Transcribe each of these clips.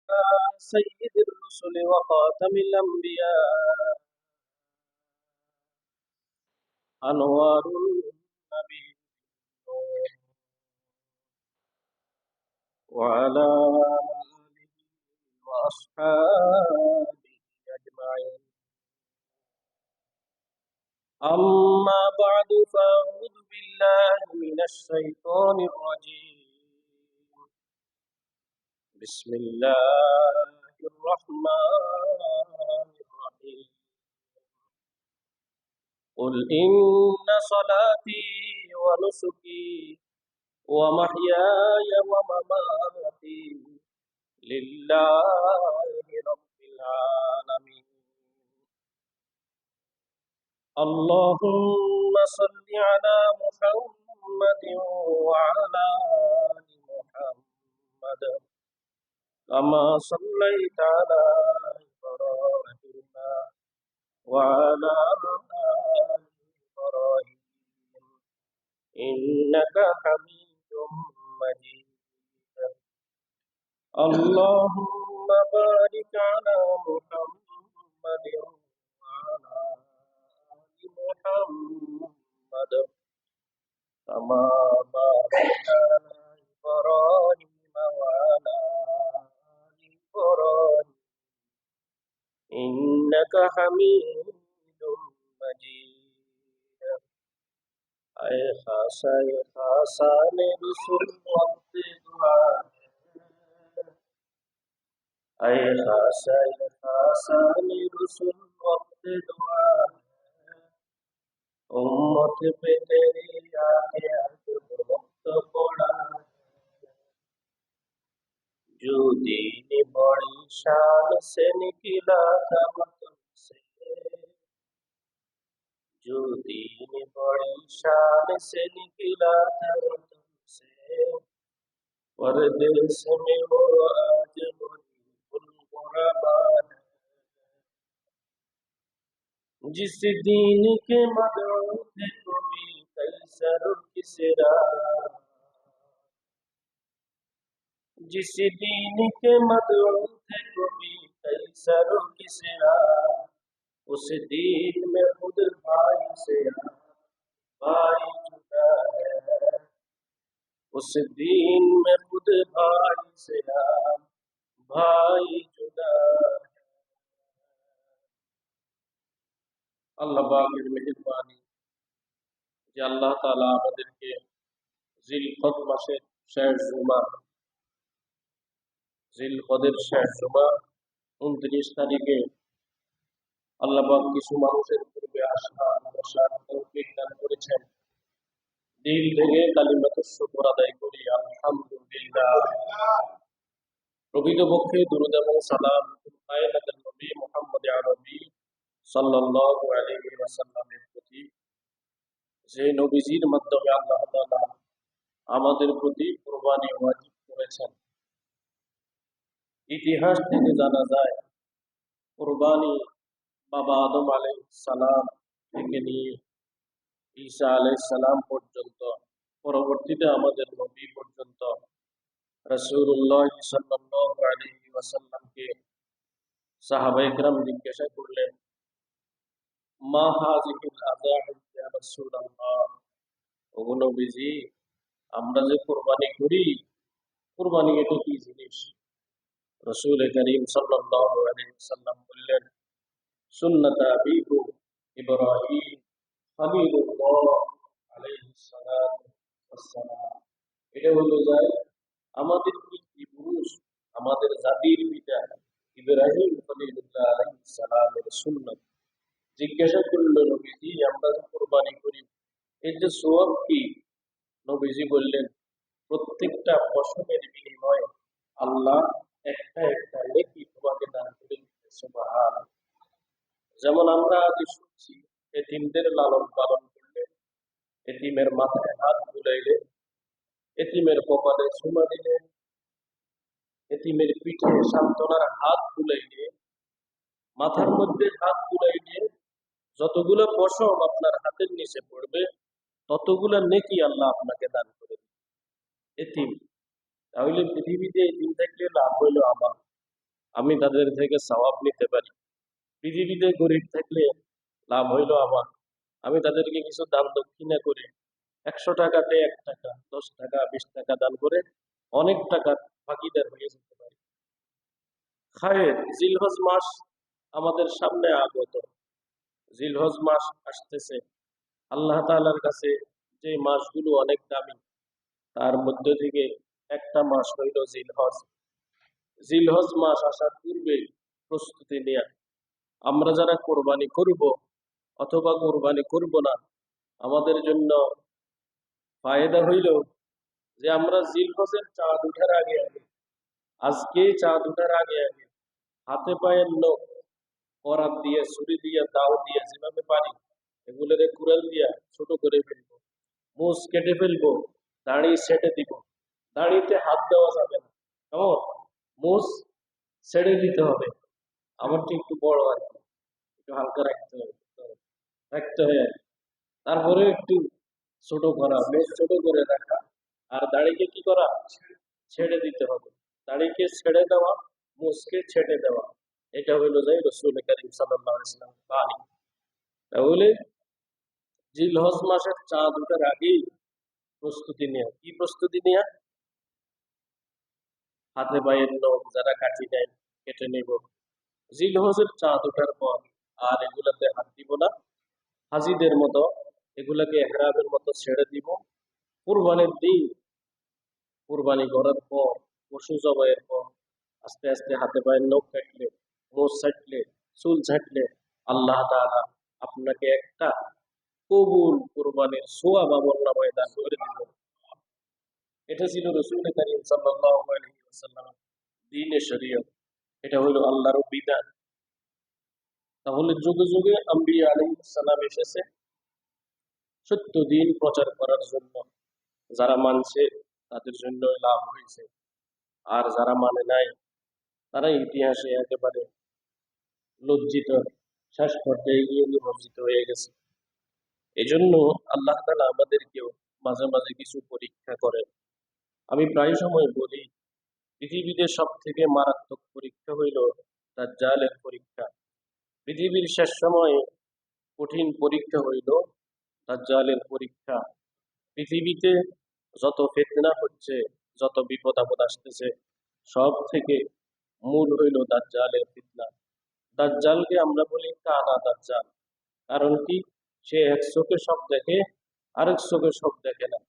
سيد الرسل وخاتم الأنبياء أنوار النبي وعلى آله وأصحابه أجمعين. أما بعد فأعوذ بالله من الشيطان الرجيم. بسم الله الرحمن الرحيم. قل إن صلاتي ونسكي ومحياي ومماتي لله رب العالمين. اللهم صل على محمد وعلى آل محمد كما صليت على إبراهيم وعلى آل إبراهيم إنك حميد مجيد. اللهم بارك على محمد وعلى آل محمد كما باركت على إبراهيم وعلى آل إبراهيم إنك حميد مجيد. اے خاصا نے رسول وقت دعا اے خاصا نے رسول وقت دعا امت پہ تیری آگے وقت پڑا جو دین بڑی شان سے نکلا تھا وطن سے جو دین بڑی شان سے نکلا تھا وطن سے پردیس میں وہ آج غربا ہے جس دین کے مدعو تھے تو بھی قیصر کسریٰ جس دین کے مدعو تھے تو بھی قیصر کسریٰ اس دین میں خود بھائی سے بھائی جدا ہے اس دین میں خود بھائی سے بھائی جدا ہے. আল্লাহ পাকের মেহেরবানি যে আল্লাহ তাআলা আমাদেরকে জিলকদ মাসের শেষ জুমা জিলকদের শেষ জুমা 29 তারিখে আল্লাহ পাক কিছু মানুষের পূর্বে আসা বসার তৌফিক দান করেছেন। দিল থেকে কালিমাতুশ শুকর আদায় করি আলহামদুলিল্লাহ। প্রকৃতপক্ষে দুরূদ এবং সালাম কায়নাতের নবী মুহাম্মদ আরবি সাল্লাল্লাহু আলাইহি ওয়াসাল্লামের প্রতি যে নবীজির মাধ্যমে আল্লাহ তাআলা আমাদের প্রতি কুরবানি ওয়াজিব করেছেন। ইতিহাস থেকে জানা যায় কুরবানি বাবা আদম আলাইহিস সালাম থেকে নিয়ে ঈসা আলাইহিস সালাম পর্যন্ত পরবর্তীতে আমাদের নবী পর্যন্ত রাসূলুল্লাহ সাল্লাল্লাহু আলাইহি ওয়াসাল্লামকে সাহাবায়ে কেরাম জিজ্ঞাসা করলেন মা হাযিহিল আযাহি ইয়া রাসূলুল্লাহ, ওগো নবীজি আমরা যে কুরবানি করি কুরবানি এটা কি জিনিস? রাসূল করিম সাল্লাল্লাহু আলাইহি ওয়াসাল্লাম বললেন সুন্নাত আবিকুম ইব্রাহিম খলিলুল্লাহ আলাইহিস সালাতু ওয়াস সালাম। এটা হলো যায় আমাদের পিতৃপুরুষ আমাদের জাতির পিতা ইব্রাহিম খলিলুল্লাহ আলাইহিস সালামের সুন্নাত। জিজ্ঞাসা করল নবীজি আমরা যে কুরবানি করি এর যে সওয়াব কি? নবীজি বললেন প্রত্যেকটা পশমের বিনিময়ে আল্লাহ একটা একটা নেকি তোমাকে দান করে দিতে। সুবহানাল্লাহ। যেমন আমরা আজ শুনছি এতিমদের লালন পালন করলে, এতিমের মাথায় হাত বুলাইলে, এতিমের কপালে চুমা দিলে, এতিমের পিঠে সান্ত্বনার হাত বুলাইলে, মাথার মধ্যে হাত বুলাইলে যতগুলো পশম আপনার হাতের নিচে পড়বে ততগুলো নেকি আল্লাহ আপনাকে দান করে দিবে। এতিম তাহলে পৃথিবীতে এতিম থাকলে লাভ হইল আমার, আমি তাদের থেকে সওয়াব নিতে পারি। পৃথিবীতে গরিব থাকলে লাভ হইল আমার, আমি তাদেরকে কিছু দান দক্ষিণা করে 100 টাকাতে 1 টাকা, 10 টাকা, 20 টাকা দান করে অনেক টাকার ভাগিদার হয়ে যেতে পারি। খায়ের জিলহজ মাস আমাদের সামনে আগত। জিলহজ মাস আসতেছে। আল্লাহ তাআলার কাছে যে মাসগুলো অনেক দামি, তার মধ্য থেকে একটা মাস হইল জিলহজ। জিলহজ মাস আসার পূর্বে প্রস্তুতি নেয়া। আমরা যারা কোরবানি করব অথবা কোরবানি করব না, আমাদের জন্য ফায়দা হইল যে আমরা জিলহজের চাঁদ উঠার আগে আগে, আজকে চাঁদ উঠার আগে আগে হাতে পায়ের নখ করাত দিয়ে, ছুরি দিয়ে, দাও দিয়ে যেভাবে পারি এগুলোরে কুড়াল দিয়া ছোট করে ফেলবো, মুছ কেটে ফেলবো, দাড়ি ছেটে দিব। দাড়িতে হাত দেওয়া যাবে না, কেমন? মুছ ছেড়ে দিতে হবে। আমারটা একটু বড় আর কি, একটু হালকা রাখতে হবে, রাখতে হয় আর কি। তারপরে একটু ছোট করা, মুছ ছোট করে রাখা, আর দাড়িকে কি করা, ছেড়ে দিতে হবে। দাড়িকে ছেড়ে দেওয়া, মুছকে ছেড়ে দেওয়া, এটা হইলো যাই রাসূল কারীম সাল্লাল্লাহু আলাইহি ওয়াসাল্লামের বাণী। তাহলে জিলহজ মাসের চাঁদ ওঠার আগেই প্রস্তুতি নেওয়া। কি প্রস্তুতি নেওয়া? হাতে পায়ের নখ যারা কাটি নেয় কেটে নেব। জিলহজের চাঁদ ওঠার পর আর এগুলাতে হাত দিব না। হাজিদের মতো এগুলাকে এহরামের মতো ছেড়ে দিব। কুরবানির দিন কুরবানি করার পর, পশু জবাইয়ের পর আস্তে আস্তে হাতে পায়ের নখ কাটলে, মোষ ছাটলে, চুল ছাটলে আল্লাহ তাআলা আপনাকে একটা কবুল কুরবানির সোয়াব আমলনামায় দান করে দিল। এটা ছিল রাসূল কারীম সাল্লাল্লাহু আলাইহি ওয়াসাল্লামের দ্বীনে শরীয়ত। এটা হলো আল্লাহর বিধান। তাহলে যুগে যুগে আম্বিয়া আলাইহিস সালাম এসেছে সত্য দিন প্রচার করার জন্য। যারা মানছে তাদের জন্য লাভ হয়েছে, আর যারা মানে নাই তারা ইতিহাসে একেবারে লজ্জিত, শেষ পর্যায়ে গিয়ে নিমজ্জিত হয়ে গেছে। এই জন্য আল্লাহ তাআলা আমাদেরকেও মাঝে মাঝে কিছু পরীক্ষা করেন। আমি প্রায় সময় বলি, পৃথিবীতে সব থেকে মারাত্মক পরীক্ষা হইল দাজ্জালের পরীক্ষা। পৃথিবীর শেষ সময়ে কঠিন পরীক্ষা হইল দাজ্জালের পরীক্ষা। পৃথিবীতে যত ফিতনা হচ্ছে, যত বিপদ আপদ আসতেছে, সব থেকে মূল হইল দাজ্জালের ফিতনা। দাজ্জালকে আমরা বলি কানা দাজ্জাল। কারণ কি? সে এক চোখে সব দেখে, আরেক চোখে সব দেখে না।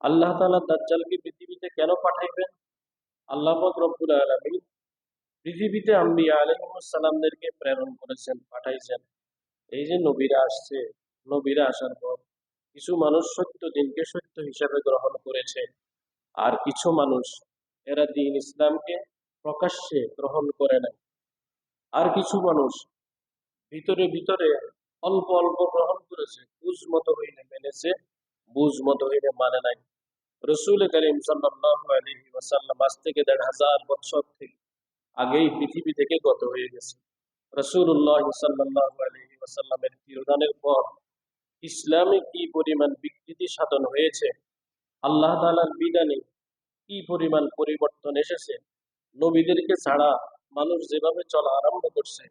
আল্লাহ তাআলা দাজ্জালকে পৃথিবীতে কেন পাঠাইবেন? আল্লাহ পাক রব্বুল আলামিন পৃথিবীতে আম্বিয়া আলাইহিস সালামদেরকে প্রেরণ করেছেন, পাঠাইছেন। এই যে নবীরা আসছে, নবীরা আসার পর কিছু মানুষ সত্য দিনকে সত্য হিসাবে গ্রহণ করেছে, আর কিছু মানুষ এরা দ্বীন ইসলামকে প্রকাশ্যে গ্রহণ করে নাই। আর কিছু মানুষ ভিতরে ভিতরে অল্প অল্প গ্রহণ করেছে, বুঝ মতো হইলে মেনেছে, বুঝ মতো হইলে মানে নাই। রাসূল কারীম সাল্লাল্লাহু আলাইহি ওয়াসাল্লাম আজ থেকে ১৫০০ বছর থেকে আগেই পৃথিবী থেকে গত হয়ে গেছে। রাসূলুল্লাহ সাল্লাল্লাহু আলাইহি ওয়াসাল্লামের তিরোধানের পর ইসলামে কি পরিমাণ বিকৃতি সাধন হয়েছে, আল্লাহ তাআলার বিধানে কি পরিমাণ পরিবর্তন এসেছে। নবীদেরকে ছাড়া মানুষ যেভাবে চলা আরম্ভ করছে,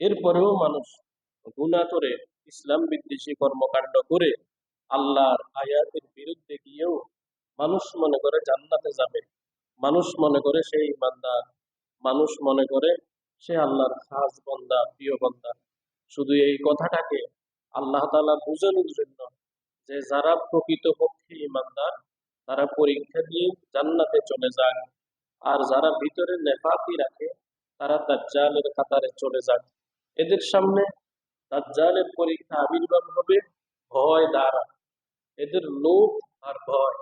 এরপরেও মানুষ গুনাহ করে, ইসলাম বিদ্বেষী কর্মকাণ্ড করে, আল্লাহর আয়াতের বিরুদ্ধে গিয়েও মানুষ মনে করে জান্নাতে যাবে, মানুষ মনে করে সে ইমানদার, মানুষ মনে করে সে আল্লাহর খাস বান্দা, প্রিয় বান্দা। শুধু এই কথাটাকে আল্লাহ তাআলা বোঝানোর জন্য যে যারা প্রকৃতপক্ষে ইমানদার তারা পরীক্ষা দিয়ে জান্নাতে চলে যায়, আর যারা ভিতরে নেফাকি রাখে তারা দাজ্জালের কাতারে চলে যায়। এদের সামনে দাজ্জালের পরীক্ষা আবির্ভাব হবে ভয় দ্বারা। এদের লোভ আর ভয়।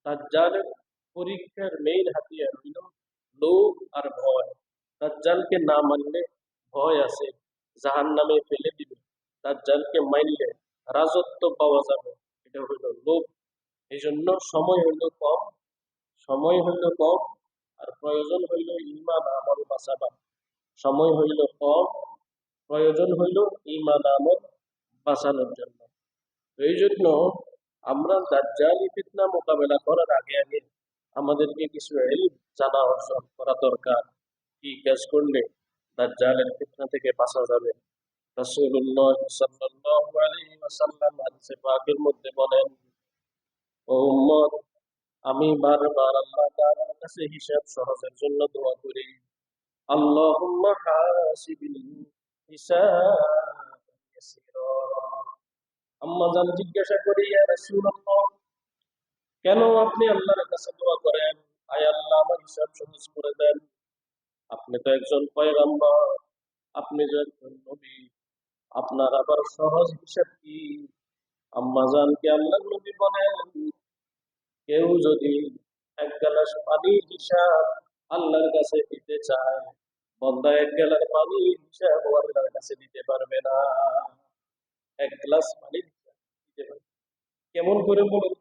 দাজ্জালের পরীক্ষার মেইন হাতিয়ার হইল লোভ আর ভয়। দাজ্জালকে না মানলে ভয় আছে, জাহান্নামে ফেলে দিবে। দাজ্জালকে মানলে রাজত্ব পাওয়া যাবে, এটা হইল লোভ। এই জন্য সময় হইল কম, সময় হইল কম, আর প্রয়োজন হইল ঈমান আমল বাঁচাবা। সময় হইল কম, প্রয়োজন হইল ঈমান আমল বাঁচানোর জন্য। এই জন্য আমরা দাজ্জালি ফিতনা মোকাবেলা করার আগে আগে আমাদেরকে কিছু ইলম জানা অর্জন করা দরকার। কি কাজ করলে দাজ্জালের ফিতনা থেকে বাঁচা যাবে। রাসূলুল্লাহ সাল্লাল্লাহু আলাইহি ওয়াসাল্লাম হাদিসে পাকের মধ্যে বলেন, ও উম্মত, আমি বারবার আল্লাহ তাআলার কাছে হিসাব সহজের জন্য দোয়া করি। আল্লাহুম্মা হাসিবিনি হিসাবান ইয়াসীরা। আম্মা জান জিজ্ঞাসা করি, ইয়া রাসূলুল্লাহ, কেন আপনি আল্লাহর কাছে দোয়া করেন? আয় আল্লাহ, আমার হিসাব সহজ করে দেন। আপনি তো একজন পয়গম্বর, আপনি যে একজন নবী, আপনার আবার সহজ হিসাব কি? আম্মা জানকে আল্লাহ নবী বলেন, কেউ যদি এক গ্লাস পানির হিসাব আল্লাহর কাছে দিতে চায়, বন্দা এক গ্লাস পানির হিসাব আল্লাহর কাছে দিতে পারবে না। এক গ্লাস পানির হিসাব দিতে পারবে। কেমন করে বলুন?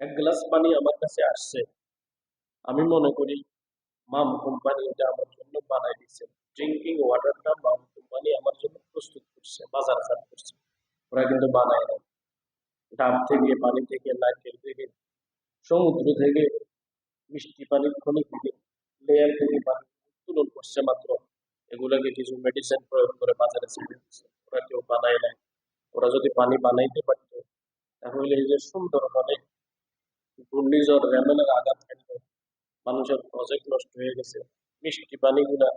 এক গ্লাস পানি আমার কাছে আসছে, আমি মনে করি মাম কোম্পানি এটা আমার জন্য বানাই দিচ্ছে, ড্রিঙ্কিং ওয়াটারটা মাম কোম্পানি আমার জন্য প্রস্তুত করছে, বাজারজাত করছে। ওরা কিন্তু বানায় না। ডাব থেকে, পানি থেকে, নারকেল থেকে, সমুদ্র থেকে, মিষ্টি পানির খনি থেকে, লেয়ার থেকে পানি উত্তোলন করছে মাত্র। এগুলাকে কিছু মেডিসিন প্রয়োগ করে বাজারে ছেড়ে দিচ্ছে। ওরা কেউ বানায় নাই। ওরা যদি পানি বানাইতে পারতো, তাহলে এই যে সুন্দরবনে ঘূর্ণিঝড় রেমেলের আঘাত থাকতো, মানুষের প্রজেক্ট নষ্ট হয়ে গেছে, মিষ্টি পানিগুলা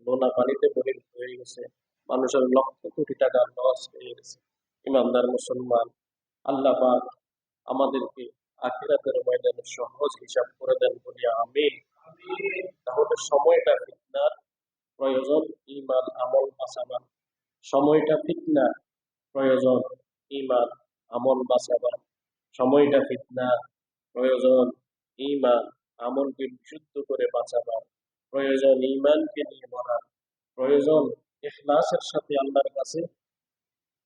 নোনা পানিতে পরিণত হয়ে গেছে, মানুষের লক্ষ কোটি টাকা লস হয়ে গেছে। ইমানদার মুসলমান, আল্লাহ পাক আমাদেরকে আখিরাতের ময়দানে সহজ হিসাব করে দেন বলি আমিন। তাহলে সময়টা ফিতনার প্রয়োজন, ঈমান আমল বাঁচাবার। সময়টা ফিতনার প্রয়োজন, ঈমান আমল বাঁচাবার। সময়টা ফিতনার প্রয়োজন, ঈমান আমলকে বিশুদ্ধ করে বাঁচাবার। প্রয়োজন ঈমানকে নিয়ে মরার। প্রয়োজন ইখলাসের সাথে আল্লাহর কাছে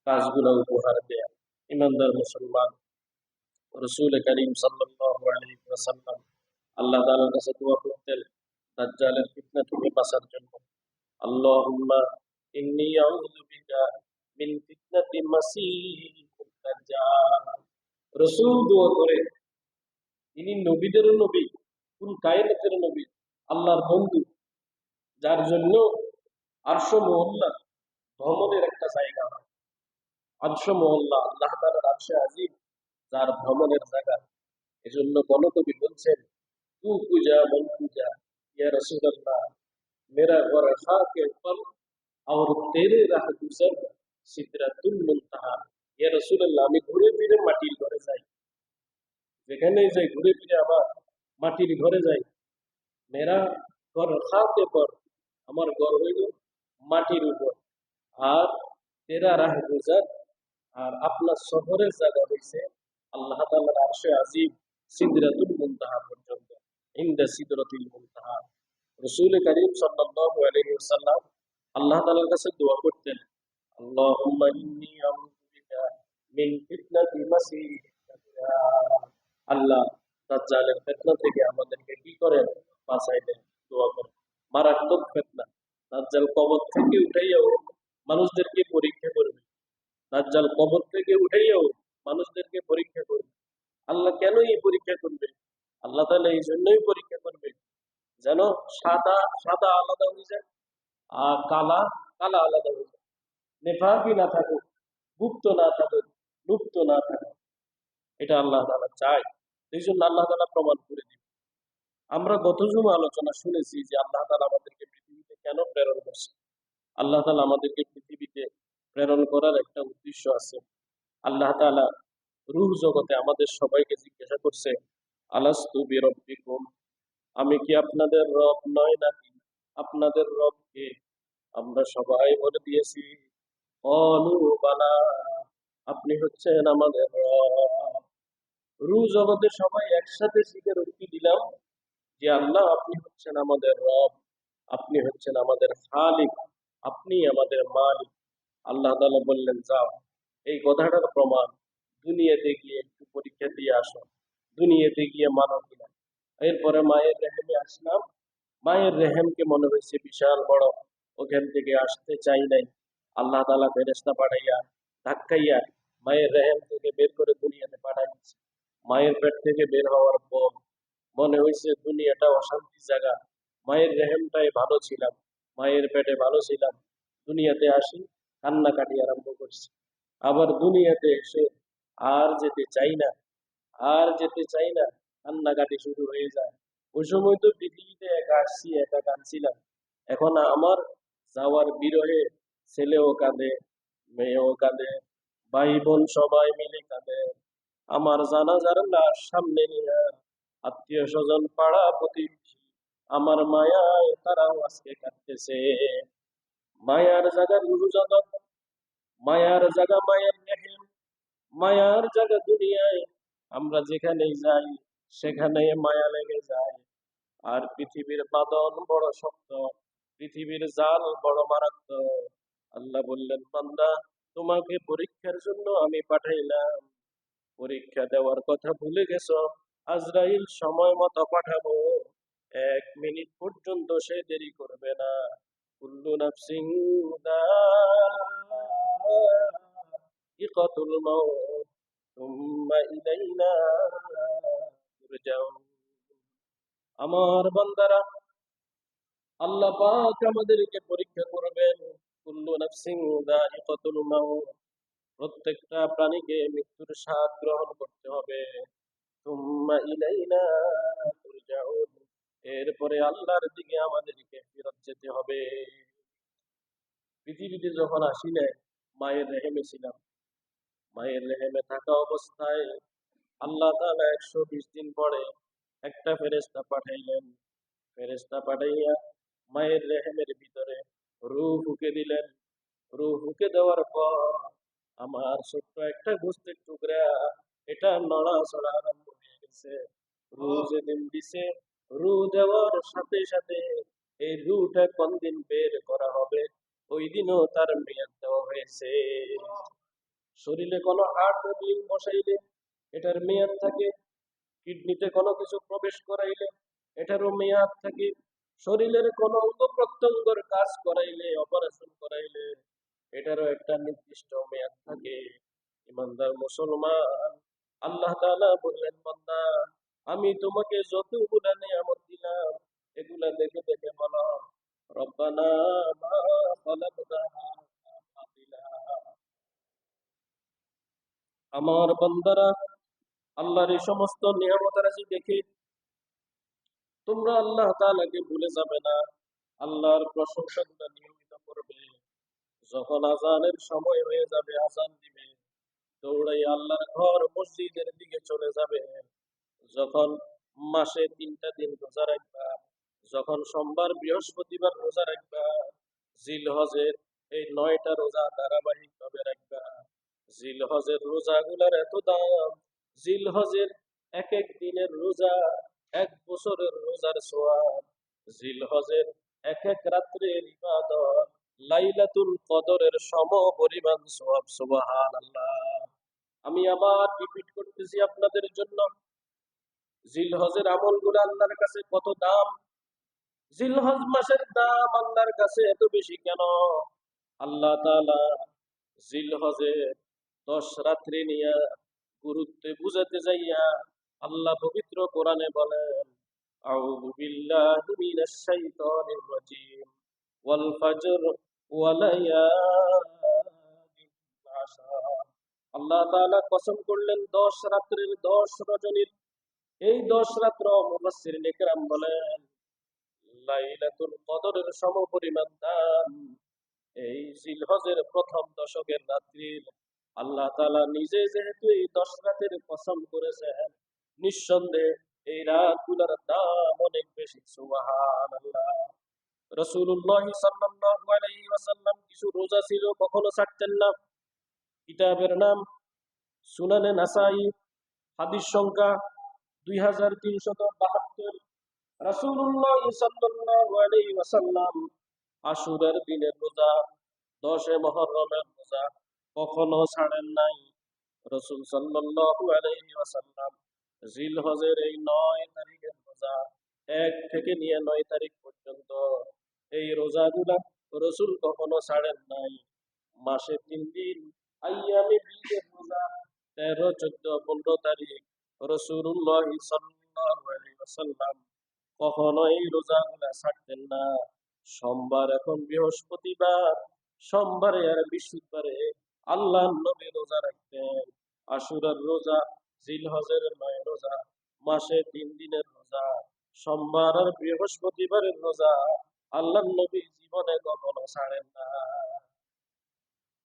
কাজগুলো উপহার দেয়া। ইমানদার মুসলমান, রাসূল করিম সাল্লাল্লাহু আলাইহি ওয়াসাল্লাম আল্লাহ তাআলার কাছে দোয়া করতেন দাজ্জালের ফিতনা থেকে বাঁচার জন্য। আল্লাহুম্মা ইন্নী আউযু বিকা মিন ফিতনাতি মাসীহিদ দাজ্জাল। রাসূল দোয়া করে, তিনি নবীদেরও নবী, কুল কায়নাতের নবী, আল্লাহর বন্ধু, যার জন্য আরশ মহল্লা ভ্রমণের একটা জায়গা হয়। আরশ মহল্লা আল্লাহ তাআলার আরশে আজিম, যার ভ্রমণের জায়গা। এজন্য গণকবি বলছেন, তু পূজা মন পূজা ইয়া রাসূলুল্লাহ, मेरा घर खा के ऊपर और तेरे राह गुजर সিদরাতুল মুনতাহা। ইয়া রাসূলুল্লাহ, আমি ঘুরে ফিরে মাটির ঘরে যাই, যেখানেই যাই ঘুরে ফিরে আবার মাটির ঘরে যাই। মেরা ঘর খাতে পর, আমার ঘর হইল মাটির উপর। আর তেরা রাহ গুজার, আর আপনার শহরের জায়গা হইছে আল্লাহ তাআলার আরশে আজিম, সিদরাতুল মুনতাহা পর্যন্ত। ইনদা সিদরাতুল মুনতাহা। রাসূল করিম সাল্লাল্লাহু আলাইহি ওয়াসাল্লাম আল্লাহ তাআলার কাছে দোয়া করতেন, আল্লাহুম্মা ইন্নী আউযু বিকা মিন ফিতনাতি মাসীহিদ দাজ্জাল। আল্লাহ, দাজ্জালের ফিতনা থেকে আমাদেরকে কি করেন? বাঁচাই দেন। দোয়া করেন। মারাত্মক ফিতনা। দাজ্জাল কবর থেকে উঠাইয়াও মানুষদেরকে পরীক্ষা করবে। দাজ্জাল কবর থেকে উঠাইয়াও মানুষদেরকে পরীক্ষা করবে। আল্লাহ কেন এই পরীক্ষা করবে? আল্লাহ তাআলা এই জন্যই পরীক্ষা করবে, যেন সাদা সাদা আলাদা হয়ে যায়, আর কালা কালা আলাদা হয়ে যায়। নেফাকি না থাকুক, গুপ্ত না থাকুক, লুপ্ত না থাকুক, এটা আল্লাহ তাআলা চায়। এই জন্য আল্লাহ তাআলা প্রমাণ করে দিবে। আমরা গত জুমা আলোচনা শুনেছি যে আল্লাহ তাআলা আমাদেরকে পৃথিবীতে কেন প্রেরণ করছে। আল্লাহ তাআলা আমাদেরকে পৃথিবীতে প্রেরণ করার একটা উদ্দেশ্য আছে। আল্লাহ তাআলা রূহ জগতে আমাদের সবাইকে জিজ্ঞাসা করছে, আলাস্তু বিরব্বিকুম, আমি কি আপনাদের রব নয় নাকি? আপনাদের রব কে? আমরা সবাই বলে দিয়েছি, অলু বালা, আপনি হচ্ছেন আমাদের রব। রূহ জগতে সবাই একসাথে স্বীকারোক্তি দিলাম যে আল্লাহ, আপনি হচ্ছেন আমাদের রব, আপনি হচ্ছেন আমাদের খালিক, আপনি আমাদের মালিক। আল্লাহ তাআলা বললেন, যাও, এই কথাটার প্রমাণ দুনিয়াতে গিয়ে একটু পরীক্ষা দিয়ে আসো, দুনিয়াতে গিয়ে মানো কিনা। এরপরে মায়ের রেহেমে আসলাম, মায়ের রেহেমকে মনে হয়েছে বিশাল বড়, ওখান থেকে আসতে চাই নাই। আল্লাহ তাআলা ফেরেশতা পাঠাইয়া ধাক্কাইয়া মায়ের রেহেম থেকে বের করে দুনিয়াতে পাঠাইছে। মায়ের পেট থেকে বের হওয়ার পর মনে হয়েছে দুনিয়াটা অশান্তির জায়গা, মায়ের রেহেমটাই ভালো ছিলাম, মায়ের পেটে ভালো ছিলাম, দুনিয়াতে আসি, কান্নাকাটি আরম্ভ করছি। আবার দুনিয়াতে এসে আর যেতে চাই না, আর যেতে চাই না, কান্নাকাটি শুরু হয়ে যায়। ওই সময় তো পৃথিবীতে একা আসছি, একা কাঁদছিলাম। এখন আমার যাওয়ার বিরহে ছেলেও কাঁদে, মেয়েও কাঁদে, ভাই বোন সবাই মিলে কাঁদে। আমার জানাজার লাশ সামনে নিয়ে আত্মীয় স্বজন পাড়া প্রতিবেশী আমার মায়ায় তারাও আজকে কাঁদতেছে। মায়ার জায়গা রুহু জগৎ, মায়ার জায়গা মায়ের রেহেম, মায়ার জায়গা দুনিয়ায়। আমরা যেখানেই যাই সেখানে মায়া লেগে যায়। আর পৃথিবীর বাঁধন বড় শক্ত, পৃথিবীর জাল বড় মারাত্মক। আল্লাহ বললেন, বান্দা, তোমাকে পরীক্ষার জন্য আমি পাঠাইলাম, পরীক্ষা দেওয়ার কথা ভুলে গেছো। আজরাইল সময় মতো পাঠাবো, 1 মিনিট পর্যন্ত সে দেরি করবে না। কুল্লু নাফসিন যায়িকাতুল মাউত সুম্মা ইলাইনা তুরজাউন। আমার বান্দারা, আল্লাহ পাক আমাদেরকে পরীক্ষা করবেন। কুল্লু নাফসিন যায়িকাতুল মাউত, প্রত্যেকটা প্রাণীকে মৃত্যুর স্বাদ গ্রহণ করতে হবে। সুম্মা ইলাইনা তুরজাউন, এরপরে আল্লাহর দিকে আমাদেরকে ফেরত যেতে হবে। পৃথিবীতে যখন আসি নাই, মায়ের রেহেমে ছিলাম। মায়ের রেহেমে থাকা অবস্থায় আল্লাহ তাআলা 120 দিন পরে একটা ফেরেশতা পাঠাইলেন। ফেরেশতা পাঠাইয়া মায়ের রেহেমের ভিতরে রূহ ফুঁকে দিলেন। রূহ ফুঁকে দেওয়ার পর আমার ছোট্ট একটা গোস্তের টুকরা এটা নড়াচড়া আরম্ভ হয়ে গেছে। রূহ যেদিন দিছে, রূহ দেওয়ার সাথে সাথে এই রূহটা কোন দিন বের করা হবে, ওই দিনও তার মেয়াদ দেওয়া হয়েছে। শরীরে কোনো হাড় বসাইলে এটার মেয়াদ থাকে, কিডনিতে কোনো কিছু প্রবেশ করাইলে এটারও মেয়াদ থাকে, শরীরের কোনো অঙ্গ প্রত্যঙ্গের কাজ করাইলে, অপারেশন করাইলে এটারও একটা নির্দিষ্ট মেয়াদ থাকে। ইমানদার মুসলমান, আল্লাহ তাআলা বললেন, বান্দা, আমি তোমাকে যতগুলা নিয়ামত দিলাম এগুলা দেখে দেখে বলো, রব্বানা মা খালাকতা হাযা বাতিলা। আমার বান্দারা, আল্লাহর এই সমস্ত নিয়ামত রাজি দেখে তোমরা আল্লাহ তাআলাকে ভুলে যাবে না, আল্লাহর প্রশংসাগুলো নিয়মিত করবে। যখন আজানের সময় হয়ে যাবে, আজান দিবে, দৌড়াই আল্লাহর ঘর মসজিদের দিকে চলে যাবে। যখন মাসে 3টা দিন রোজা রাখবা, যখন সোমবার বৃহস্পতিবার রোজা রাখবা, জিলহজের এই 9টা রোজা ধারাবাহিক ভাবে রাখবা। জিলহজের রোজাগুলার এত দাম, জিলহজের এক এক দিনের রোজা 1 বছরের রোজার সওয়াব। জিলহজের এক এক রাত্রের ইবাদত লাইলাতুল কদরের সম পরিমাণ সওয়াব। সুবহানাল্লাহ। আমি আবার রিপিট করতেছি আপনাদের জন্য, জিলহজের আমলগুলো আল্লাহর কাছে কত দাম। জিলহজ মাসের দাম আল্লাহর কাছে এত বেশি কেন? আল্লাহ তাআলা জিলহজে 10 রাত্রি নিয়ে গুরুত্বে বুঝাতে যাইয়া আল্লাহ পবিত্র কোরআনে বলেন, আউযু বিল্লাহি মিনাশ শাইতানির রাজীম, ওয়াল ফাজর ওয়া লায়ালিন আশর। আল্লাহ তাআলা কসম করলেন 10 রাত্রির, 10 রজনীর। এই 10 রাত্র মুফাসসিরিন ইকরাম বলেন লাইলাতুল কদরের সমপরিমাণ দাম। এই জিলহজের প্রথম দশকের রাত্রির আল্লাহ তাআলা নিজে যেহেতু এই 10 রাতের কসম করেছেন, নিঃসন্দেহে এই রাতগুলোর দাম অনেক বেশি। সুবহানাল্লাহ। রাসূলুল্লাহ সাল্লাল্লাহু আলাইহি ওয়াসাল্লাম কিছু রোজা ছিল, কখনো ছাড়তেন না। কিতাবের নাম সুনানে নাসাই, হাদিস সংখ্যা 2372। রাসূলুল্লাহ সাল্লাল্লাহু আলাইহি ওয়াসাল্লাম আশুরার দিনের রোজা, 10 মুহররমের রোজা কখনো ছাড়েন নাই। রাসূল সাল্লাল্লাহু আলাইহি ওয়াসাল্লাম জিলহজের এই 9 তারিখের রোজা, 1 থেকে নিয়ে 9 তারিখ পর্যন্ত এই রোজাগুলা রাসূল কখনো ছাড়েন নাই। মাসে 3 দিন আইয়ামে বীজের রোজা, 13, 14, 15 তারিখ রাসূলুল্লাহ সাল্লাল্লাহু আলাইহি ওয়াসাল্লাম কখনো এই রোজাগুলা ছাড়তেন না। সোমবার এখন বৃহস্পতিবার, সোমবারে আর বৃহস্পতিবারে আল্লাহ নবী রোজা রাখতেন। আশুরার রোজা, জিলহজের 9 রোজা, মাসে 3 দিনের রোজা, সোমবার আর বৃহস্পতিবারের রোজা আল্লাহ নবী জীবনে কখনো ছাড়েন না।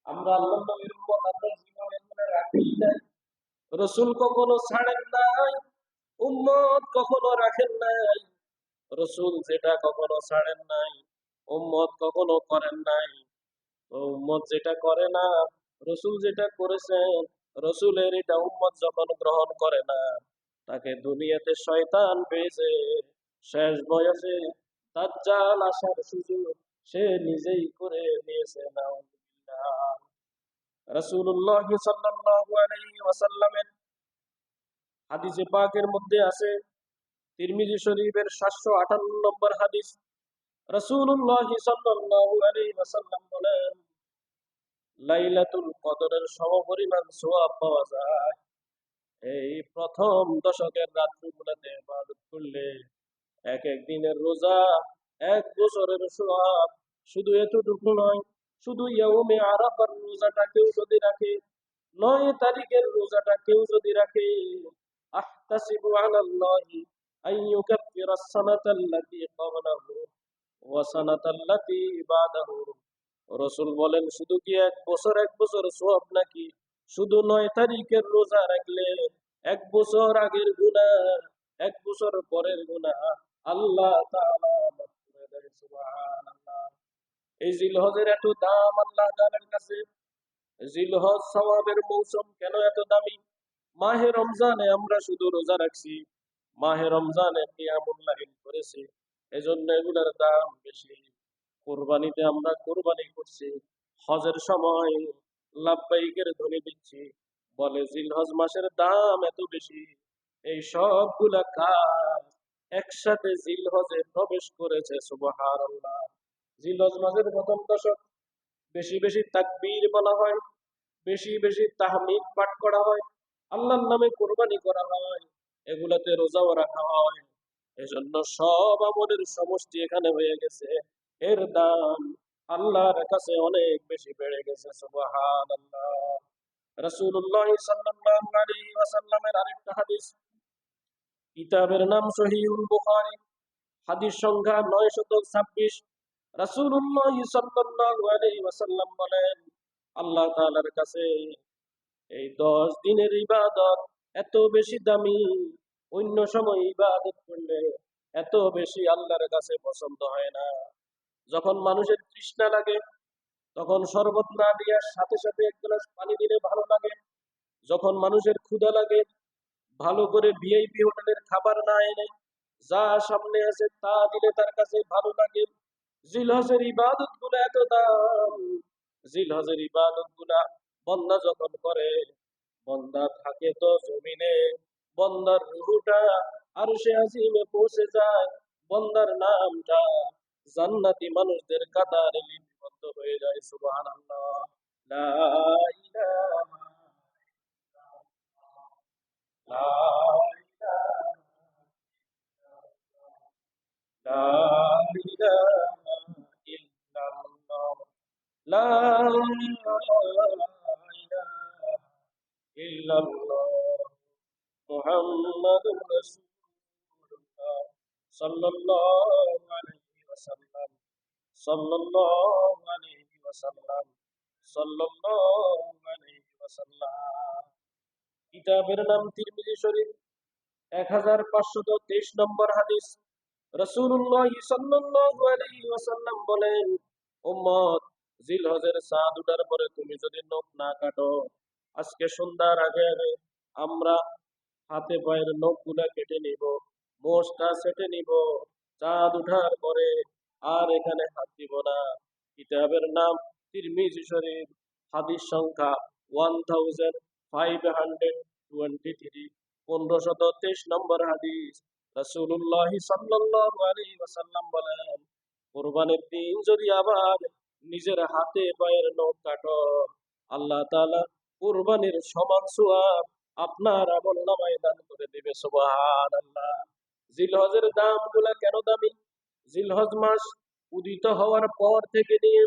আমরা আল্লাহ নবীর উম্মত, আমরা জীবনে এগুলো রাখি নাই। রসুল কখনো ছাড়েন নাই, উম্মত কখনো রাখেন নাই। রসুল যেটা কখনো ছাড়েন নাই, উম্মত কখনো করেন নাই। তো উম্মত যেটা করে না, রসুল যেটা করেছেন, রসুলের এটা উম্মত যখন গ্রহণ করে না, তাকে দুনিয়াতে শয়তান পেয়েছে। শেষ বয়সে দাজ্জাল আসার সুযোগ সে নিজেই করে নিয়েছে। নাউজুবিল্লাহ। রাসূলুল্লাহ সাল্লাল্লাহু আলাইহি ওয়াসাল্লামের হাদিসে পাকের মধ্যে আছে, তিরমিজি শরীফের 758 নম্বর হাদিস, রাসূলুল্লাহ সাল্লাল্লাহু আলাইহি ওয়াসাল্লাম বলেন, লাইলাতুল কদরের সমপরিমাণ সওয়াব পাওয়া যায় এই প্রথম দশকের রাত্রিগুলোতে ইবাদত করলে। এক এক দিনের রোজা, 1 বছরের সওয়াব। শুধু এতটুকু নয়, শুধু ইয়াউমে আরাফার রোজাটা কেউ যদি রাখে, 9 তারিখের রোজাটা কেউ যদি রাখে, আহতাসিবু আলাল্লাহি আন ইউকাফিরাস সানাতাল্লাতী ক্বাবলাহু ওয়া সানাতাল্লাতী বাদাহু। রসুল বলেন, শুধু কি 1 বছর সওয়াব নাকি? শুধু 9 তারিখের রোজা রাখলে 1 বছর আগের গুনাহ, 1 বছর পরের গুনাহ আল্লাহ তাআলা মাফ করে দেয়। সুবহানাল্লাহ। এই জিলহজের এত দাম আল্লাহ তাআলার কাছে। জিলহজ সওয়াবের মৌসুম কেন এত দামি? মাহে রমজানে আমরা শুধু রোজা রাখছি, মাহে রমজানে কিয়ামুল লাইল করেছি, এজন্য এগুলোর দাম বেশি। কোরবানিতে আমরা কোরবানি করছি, হজের সময় লাব্বাইকের ধ্বনি দিচ্ছি, বলে জিলহজ মাসের দাম এত বেশি। এই সবগুলা কাজ একসাথে জিলহজে প্রবেশ করেছে। সুবহানাল্লাহ। জিলহজ মাসের প্রথম দশক বেশি বেশি তাকবীর বলা হয়, বেশি বেশি তাহমিদ পাঠ করা হয়, আল্লাহর নামে কোরবানি করা হয়, এগুলাতে রোজাও রাখা হয়। এজন্য সব আমলের সমষ্টি এখানে হয়ে গেছে। এর দাম আল্লাহর কাছে অনেক বেশি বেড়ে গেছে। সুবহানাল্লাহ। রাসূলুল্লাহ সাল্লাল্লাহু আলাইহি ওয়াসাল্লামের আরেকটা হাদিস, কিতাবের নাম সহিহুল বুখারী, হাদিস সংখ্যা 926। রাসূলুল্লাহ সাল্লাল্লাহু আলাইহি ওয়াসাল্লাম বলেন, আল্লাহ তাআলার কাছে এই 10 দিনের ইবাদত এত বেশি দামি, অন্য সময় ইবাদত করলে এত বেশি আল্লাহর কাছে পছন্দ হয় না। যখন মানুষের তৃষ্ণা লাগে, তখন শরবত না দেওয়ার সাথে সাথে 1 গ্লাস পানি দিলে ভালো লাগে। যখন মানুষের ক্ষুধা লাগে, ভালো করে ভিআইপি হোটেলের খাবার না এনে যা সামনে আছে তা দিলে তার কাছে ভালো লাগে। জিলহজের ইবাদত গুলা এত দাম। জিলহজের ইবাদত গুলা বন্দা যখন করে, বন্দা থাকে তো জমিনে, বন্দার রুহুটা আরশে আজিমে পৌঁছে যায়, বন্দার নামটা জান্নাতি মানুষদের কাতারে লিপিবদ্ধ হয়ে যায়। সুবহানাল্লাহ। লা ইলাহা লা ইলাহা লা ইলাহা ইল্লাল্লাহ লা ইলাহা ইল্লাল্লাহ মুহাম্মাদুর রাসূলুল্লাহ সাল্লাল্লাহু আলাইহি ওয়াসাল্লাম সাল্লাল্লাহু আলাইহি ওয়াসাল্লাম সাল্লাল্লাহু আলাইহি ওয়াসাল্লাম। কিতাবের নাম তিরমিজি শরীফ, 1523 নম্বর হাদিস, রাসূলুল্লাহ সাল্লাল্লাহু আলাইহি ওয়াসাল্লাম বলেন, উম্মত, জিলহজের চাঁদ উঠার পরে তুমি যদি নখ না কাটো, আজকে সন্ধ্যার আগে আগে আমরা হাতে পায়ের নখগুলা কেটে নিব, মোষটা সেটে নিব। চাঁদ উঠার পরে আর এখানে হাত দিব না। কিতাবের নাম তিরমিজি শরীফ, হাদিস সংখ্যা 1523, 1523 নম্বর হাদিস। রাসূলুল্লাহ সাল্লাল্লাহু আলাইহি ওয়াসাল্লাম বলেন, কুরবানির দিন যদি আবার নিজের হাতে পায়ের নখ কাটো, আল্লাহ তাআলা কুরবানির সমান সওয়াব আপনার আমলনামায় দান করে দিবে। সুবহানাল্লাহ। জিলহজের দাম গুলা কেন দামি? জিলহজ মাস উদিত হওয়ার পর থেকে নিয়ে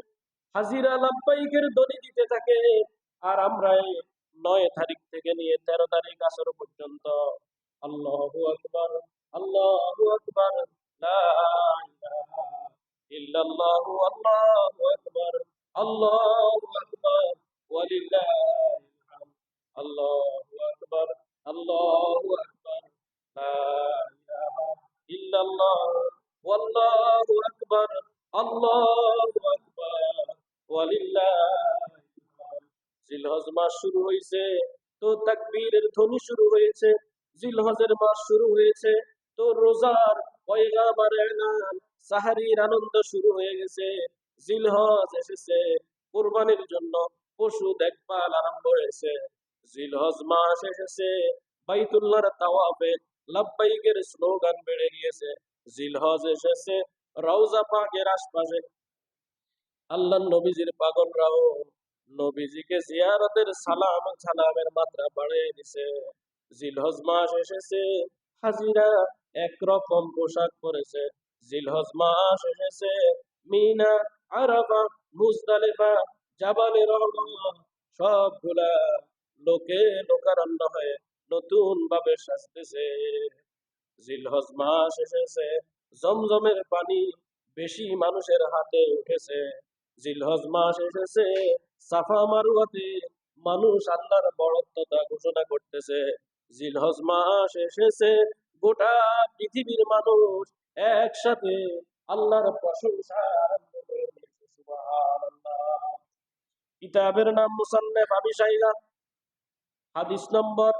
হাজিরা লাব্বাইকের ধ্বনি দিতে থাকে। আর আমরা এই 9 তারিখ থেকে নিয়ে 13 তারিখ আসর পর্যন্ত আল্লাহু আকবার, আল্লাহু আকবার, লা ইলাহা ইল্লাল্লাহু, আল্লাহু আকবার, আল্লাহু আকবার, ওয়ালিল্লাহিল হামদ, আল্লাহু আকবার, আল্লাহু আকবার, লা ইলাহা ইল্লাল্লাহ, ওয়াল্লাহু আকবার, আল্লাহু আকবার, ওয়ালিল্লাহিল হামদ। জিলহজ মাস শুরু হয়েছে তো তাকবীরের ধ্বনি শুরু হয়েছে। জিলহজের মাস শুরু হয়েছে তো রোজার পয়গাম আর এলান, সাহারির আনন্দ শুরু হয়ে গেছে। জিলহজ এসেছে, কুরবানির জন্য পশু দেখভাল আরম্ভ হয়েছে। জিলহজ মাস এসেছে, বাইতুল্লাহর তাওয়াফে লাব্বাইকের স্লোগান বেড়ে গিয়েছে। জিলহজ এসেছে, রওজা পাকের আশপাশে আল্লাহ নবীজির পাগলরাও নবীজিকে জিয়ারতের সালামের মাত্রা বাড়িয়ে দিছে। জিলহজ মাস এসেছে, হাজিরা একরকম পোশাক পরেছে। জিলহজ মাস এসেছে, মিনা, আরাফা, মুজদালিফা, জাবালে রহমা সবগুলা লোকে লোকারণ্য হয়ে নতুন ভাবে সাজতেছে। জিলহজ মাস এসেছে, জমজমের পানি বেশি মানুষের হাতে উঠেছে। জিলহজ মাস এসেছে, সাফা মারুয়াতে মানুষ আল্লাহর বড়ত্বতা ঘোষণা করতেছে। জিলহজ মাস এসেছে, গোটা পৃথিবীর মানুষ একসাথে আল্লাহর প্রশংসা আরম্ভ করে দিয়েছে। সুবহানাল্লাহ। কিতাবের নাম মুসান্নেফ আবি শাইবা, হাদিস নম্বর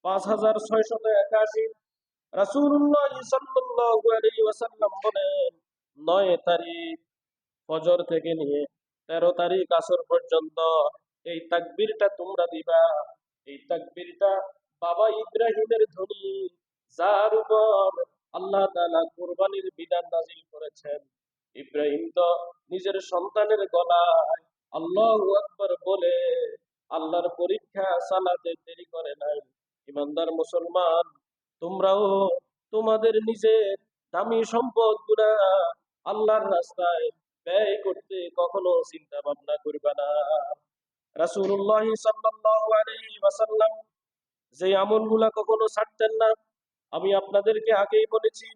5681। রাসূলুল্লাহ সাল্লাল্লাহু আলাইহি ওয়াসাল্লাম বলেন, 9 তারিখ ফজর থেকে নিয়ে 13 তারিখ আসর পর্যন্ত এই তাকবীরটা তোমরা দিবা। এই তাকবীরটা বাবা ইব্রাহিমের ধ্বনি, যার উপর আল্লাহ তাআলা কুরবানির বিধান নাযিল করেছেন। ইব্রাহিম তো নিজের সন্তানের গলায় আল্লাহু আকবার বলে আল্লাহর পরীক্ষা সালাতে দেরি করে নাই। ইমানদার মুসলমান, তোমরাও তোমাদের নিজের দামি সম্পদ গুলা আল্লাহর রাস্তায় ব্যয় করতে কখনো চিন্তা ভাবনা করবে না। রাসূলুল্লাহ সাল্লাল্লাহু আলাইহি ওয়াসাল্লাম যে আমলগুলা কখনো ছাড়তেন না, আমি আপনাদেরকে আগেই বলেছি।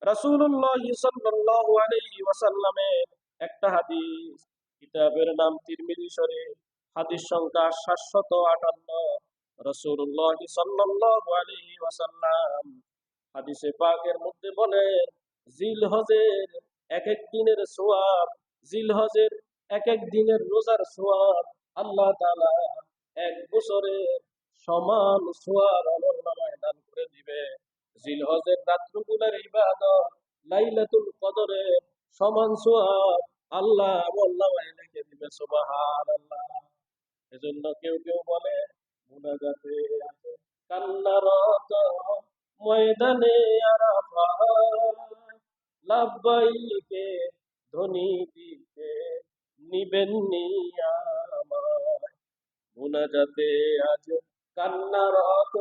রাসূলুল্লাহ সাল্লাল্লাহু আলাইহি ওয়াসাল্লামের একটা হাদিস, কিতাবের নাম তিরমিজি শরীফ, হাদিস সংখ্যা 758। রাসূলুল্লাহ সাল্লাল্লাহু আলাইহি ওয়াসাল্লাম হাদিসে পাকের মধ্যে বলেন, জিলহজের এক এক দিনের সওয়াব, জিলহজের এক এক দিনের রোজার সওয়াব আল্লাহ তাআলা 1 বছরের সমান সওয়াব আমলনামায় দান করে দিবে। জিলহজের রাতগুলোর ইবাদত, লাইলাতুল কদরের সমান সওয়াব আল্লাহ আমলনামায় লিখে দিবে। সুবহানাল্লাহ। এজন্য কেউ কেউ বলে, মুনাজাতে আছে কান্নারত ময়দানে আরাফাত, লাব্বাইকে ধ্বনি দিতে নিবেন নিয়ামত। মুনাজাতে আজ কান্নারত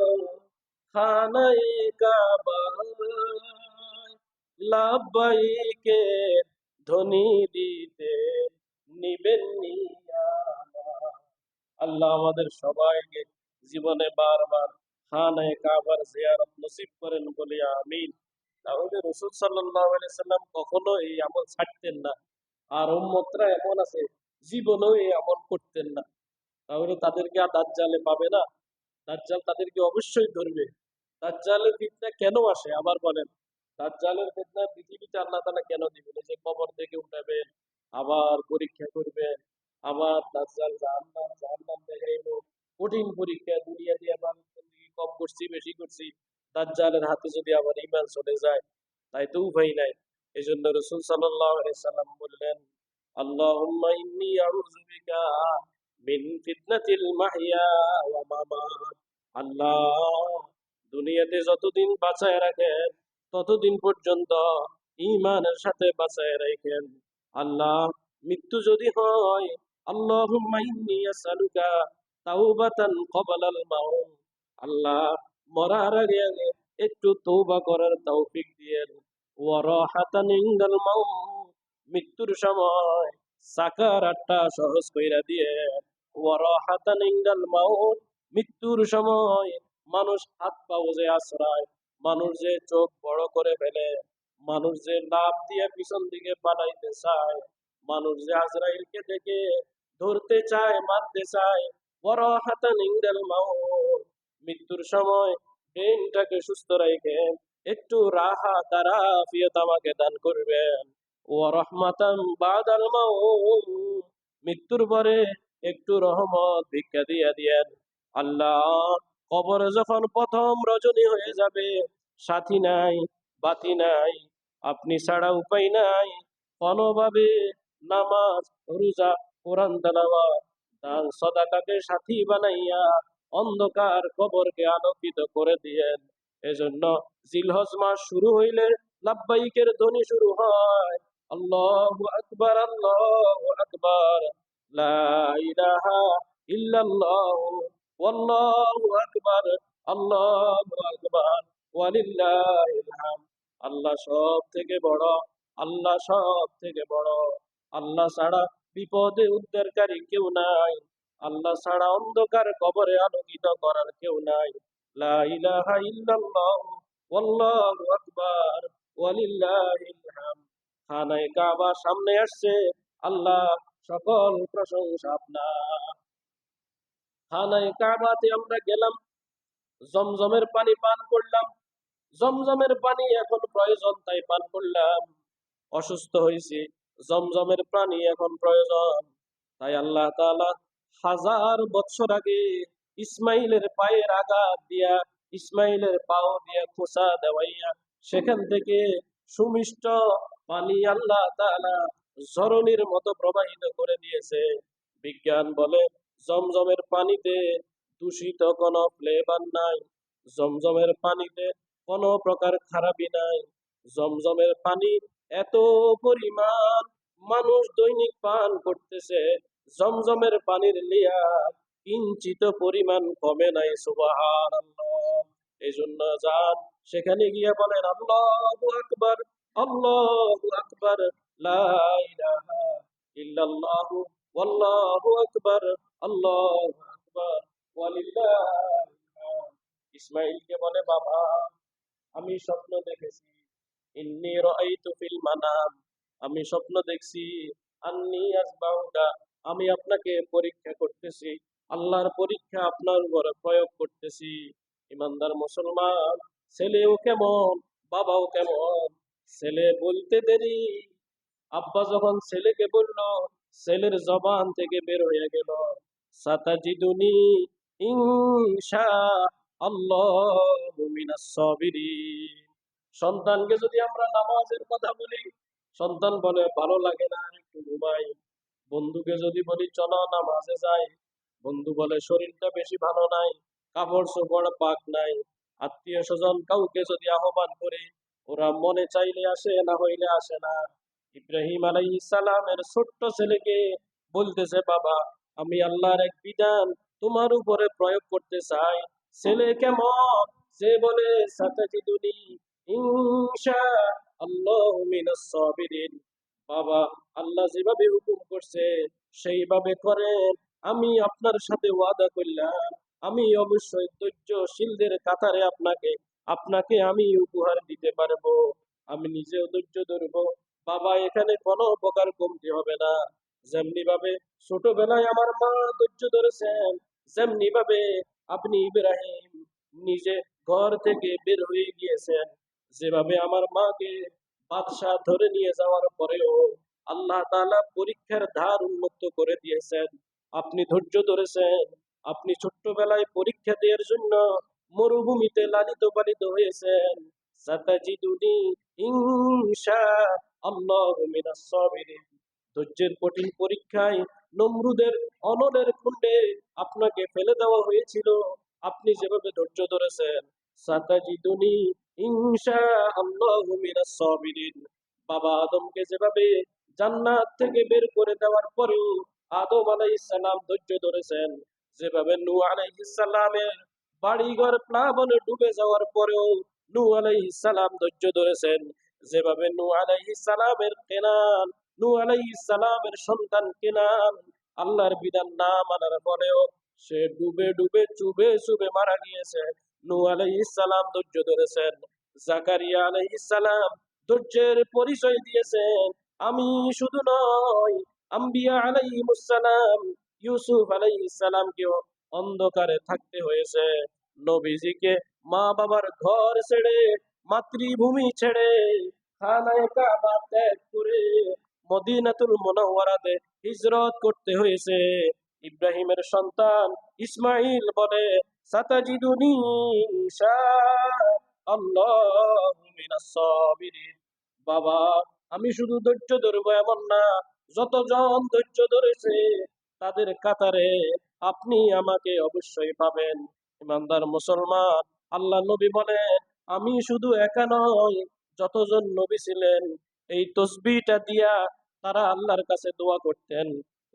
খানায়ে কাবায়, লাব্বাইকে ধ্বনি দিতে নিবেন নিয়ামত। আল্লাহ আমাদের সবাইকে জীবনে বারবার খানায়ে কাবার জিয়ারত নসিব করেন বলি আমিন। তাহলে রাসূল সাল্লাল্লাহু আলাইহি সাল্লাম কখনো এই আমল ছাড়তেন না। আর উম্মতরা এমন আছে জীবনেও এই আমল করতেন না। তাহলে তাদেরকে আর দাজ্জালে পাবে না? দাজ্জাল তাদেরকে অবশ্যই ধরবে। দাজ্জালের ফিতনা কেন আসে আবার বলেন? দাজ্জালের ফিতনা পৃথিবীতে আল্লাহ তাআলা কেন দিবেন? এই যে কবর থেকে উঠাবেন, আবার পরীক্ষা করবেন, আবার দাজ্জাল জাহান্নাম দেখাইবো, কঠিন পরীক্ষা। দুনিয়া দিয়ে মানুষ কম করছি বেশি করছি, দাজ্জালের হাতে যদি আবার ঈমান চলে যায়, তাই তো উপায় নাই। এই জন্য রাসূল সাল্লাল্লাহু আলাইহি সাল্লাম বললেন, আল্লাহুম্মা ইন্নী আউযু বিকা মিন ফিতনাতিল মাহইয়া ওয়া মামাত। আল্লাহ, দুনিয়াতে যতদিন বাঁচায় রাখেন ততদিন পর্যন্ত ঈমানের সাথে বাঁচায় রাখেন। আল্লাহ, মৃত্যু যদি হয়, আল্লাহুম্মা ইন্নী আসআলুকা তাওবাতান ক্বাবলাল মাউত। আল্লাহ, মরার আগে আগে একটু তওবা করার তৌফিক দিয়েন। ওয়া রাহাতান ইনদাল মাউত, মৃত্যুর সময় সাকারাতটা সহজ কইরা দিয়েন। ওয়া রাহাতান ইনদাল মাউত, মৃত্যুর সময় মানুষ হাত পাও যে আশ্রয়, মানুষ যে চোখ বড় করে ফেলে, মানুষ যে লাফ দিয়ে পিছন দিকে পালাইতে চায়, মানুষ যে আজরাইলকে দেখে ধরতে চায়, মারতে চায়। বড় হাতান ইনদাল মাউত, মৃত্যুর সময় ব্রেনটাকে সুস্থ রেখে একটু রাহা তারা ফিয়ত আমাকে দান করবেন। ও রহমাতান বাদাল মাউত, মৃত্যুর পরে একটু রহমত ভিক্ষা দিয়ে দিয়েন। আল্লাহ, কবর যখন প্রথম রজনী হয়ে যাবে, সাথী নাই, বাতি নাই, আপনি ছাড়া উপায় নাই, কোনোভাবে নামাজ, রোজা, কোরআন তেলাওয়াত, দান সদাকাকে সাথী বানাইয়া অন্ধকার কবরকে আলোকিত করে দিয়েন। এজন্য জিলহজ মাস শুরু হইলে লাব্বাইকের ধ্বনি শুরু হয়। আল্লাহু আকবার, আল্লাহু আকবার, লা ইলাহা ইল্লাল্লাহু, ওয়াল্লাহু আকবার, আল্লাহু আকবার, ওয়ালিল্লাহিল হামদ। আল্লাহ সব থেকে বড়, আল্লাহ সব থেকে বড়। আল্লাহ ছাড়া বিপদে উদ্ধারকারী কেউ নাই, আল্লাহ ছাড়া অন্ধকার কবরে আলোকিত করার কেউ নাই। লা ইলাহা ইল্লাল্লাহু, ওয়াল্লাহু আকবার, ওয়ালিল্লাহিল হামদ। খানায়ে কাবা সামনে আসছে, আল্লাহ সকল প্রশংসা আপনার। খানায়ে কাবাতে আমরা গেলাম, জমজমের পানি পান করলাম। জমজমের পানি এখন প্রয়োজন, তাই পান করলাম। অসুস্থ হয়েছি, জমজমের পানি এখন প্রয়োজন, তাই আল্লাহ তাআলা 1000 বছর আগে ইসমাইলের পায়ের আঘাত দিয়া, ইসমাইলের পাও দিয়া খোঁচা দেওয়াইয়া সেখান থেকে সুমিষ্ট পানি আল্লাহ তাআলা ঝরণির মতো প্রবাহিত করে দিয়েছে। বিজ্ঞান বলে জমজমের পানিতে দূষিত কোনো ফ্লেভার নাই, জমজমের পানিতে কোনো প্রকার খারাপি নাই। জমজমের পানি এত পরিমাণ মানুষ দৈনিক পান করতেছে, জমজমের পানির লেয়ার কিঞ্চিত পরিমাণ কমে নাই। সুবহানাল্লাহ। এই জন্য যান, সেখানে গিয়ে বলেন আল্লাহু আকবার, আল্লাহু আকবার, লা ইলাহা ইল্লাল্লাহু, ওয়াল্লাহু আকবার, আল্লাহু আকবার, ওয়ালিল্লাহিল হামদ। ইসমাইলকে বলে, বাবা, আমি স্বপ্ন দেখেছি, ইন্নী রাআইতু ফিল মানাম, আমি স্বপ্ন দেখছি, আন্নী আযবাহুকা, আমি আপনাকে পরীক্ষা করতেছি, আল্লাহর পরীক্ষা আপনার উপরে প্রয়োগ করতেছি। ইমানদার মুসলমান, ছেলেও কেমন, বাবাও কেমন। ছেলে বলতে দেরি, আব্বা যখন ছেলেকে বলল, ছেলের জবান থেকে বের হয়ে গেল, সাতাজিদুনি ইনশা আল্লাহু মিনাস সাবিরিন। সন্তানকে যদি আমরা নামাজের কথা বলি, সন্তান বলে ভালো লাগে না, আর একটু ঘুমাই। বন্ধুকে যদি বলি চলো নামাজে যাই, বন্ধু বলে শরীরটা বেশি ভালো নাই, কাপড় চোপড় পাক নাই। আত্মীয় স্বজন কাউকে যদি আহ্বান করি, ওরা মনে চাইলে আসে, না হইলে আসে না। ইব্রাহিম আলাইহিস সালামের ছোট্ট ছেলেকে বলতেছে, বাবা, আমি আল্লাহর এক বিধান তোমার উপরে প্রয়োগ করতে চাই। ছেলে কেমন, সে বলে সাতাজিদুনি ইনশা আল্লাহু মিনাস সাবিরিন। বাবা, আল্লাহ যেভাবে হুকুম করছে সেইভাবে করেন, আমি আপনার সাথে ওয়াদা করলাম, আমি অবশ্যই ধৈর্যশীলদের কাতারে আপনাকে আপনাকে আমি উপহার দিতে পারবো। আমি নিজেও ধৈর্য ধরবো। বাবা, এখানে কোনো প্রকার কমতি হবে না। যেমনি ভাবে ছোটবেলায় আমার মা ধৈর্য ধরেছেন, যেমনি ভাবে আপনি ইব্রাহিম নিজে ঘর থেকে বের হয়ে গিয়েছেন, যেভাবে আমার মাকে বাদশাহ ধরে নিয়ে যাওয়ার পরেও আল্লাহ তাআলা পরীক্ষার ধার উন্মুক্ত করে দিয়েছেন, আপনি ধৈর্য ধরেছেন। আপনি ছোট্টবেলায় পরীক্ষা দেওয়ার জন্য মরুভূমিতে লালিত পালিত হয়েছেন। সাতাজিদুনি ইনশা আল্লাহু মিনাস সাবিরিন। ধৈর্যের কঠিন পরীক্ষায় নমরুদের অনলের কুণ্ডে আপনাকে ফেলে দেওয়া হয়েছিল, আপনি যেভাবে ধৈর্য ধরেছেন, সাতাজিদুনি ইনশা আল্লাহু মিনাস সাবিরিন। বাবা আদমকে যেভাবে জান্নাত থেকে বের করে দেওয়ার পরেও আদম আলাইহিস সালাম ধৈর্য ধরেছেন, যেভাবে নূহ আলাইহিস সালামের বাড়িঘর প্লাবনে ডুবে যাওয়ার পরেও নূহ আলাইহিস সালাম ধৈর্য ধরেছেন, যেভাবে নূহ আলাইহিস সালামের কেনান, নূহ আলাইহিস সালামের সন্তান কেনান আল্লাহর বিধান না মানার পরেও সে ডুবে ডুবে চুবে চুবে মারা গিয়েছে, নূহ আলাইহিস সালাম ধৈর্য ধরেছেন। জাকারিয়া আলাইহিস সালাম ধৈর্যের পরিচয় দিয়েছেন। আমি শুধু নয়, আম্বিয়া আলাইহিমুস সালাম, ইউসুফ আলাইহিস সালামকেও অন্ধকারে থাকতে হয়েছে। নবীজিকে মা বাবার ঘর ছেড়ে, মাতৃভূমি ছেড়ে, খানায়ে কাবা ত্যাগ করে মদিনাতুল মুনাওয়ারাতে হিজরত করতে হয়েছে। ইব্রাহিমের সন্তান ইসমাইল বলে, সাতাজিদুনি ইনশাআল্লাহু মিনাস সাবিরিন। বাবা, আমি শুধু ধৈর্য ধরবো এমন না, যতজন ধৈর্য ধরেছে তাদের কাতারে আপনি আমাকে অবশ্যই পাবেন। ইমানদার মুসলমান, আল্লাহ নবী বলেন, আমি শুধু একা নয়, যতজন নবী ছিলেন এই তসবিহটা দিয়া তারা আল্লাহর কাছে দোয়া করতেন,